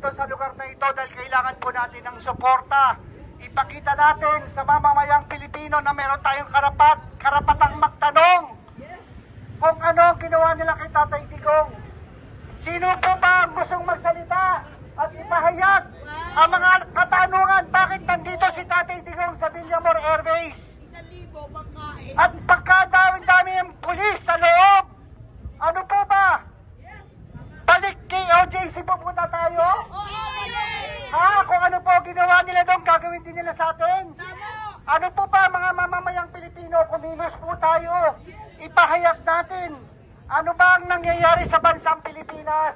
dito sa lugar na ito dahil kailangan po natin ng suporta. Ipakita natin sa mamamayang Pilipino na meron tayong karapatang magtanong kung ano ang ginawa nila kay Tatay Digong. Sino po ba ang gustong magsalita at ipahayag ang mga katanungan? Bakit nandito si Tatay Digong sa Villamor Airways? At pagkadaming-dami ang pulis sa loob, ano po ba? Balik kay OJC po punta tayo? Ha? Kung ano po ginawa nila doon, gagawin din nila sa atin? Ano po ba mga mamamayang Pilipino, kumilos po tayo? Ipahayag natin, ano ba ang nangyayari sa bansang Pilipinas?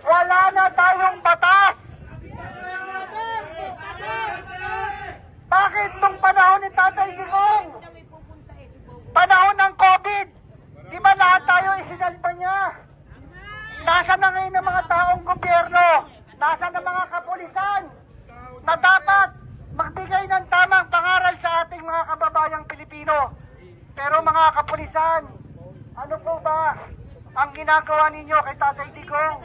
Wala na tayong batas! Bakit nung panahon ni Tatay Digong? Panahon ng COVID, di ba lahat tayo isinalpa niya? Nasaan na ngayon ang mga taong gobyerno? Nasaan ang mga kapulisan na dapat magbigay ng tamang pangaral sa ating mga kababayang Pilipino? Pero mga kapulisan, ano po ba ang ginagawa ninyo kay Tatay Digong?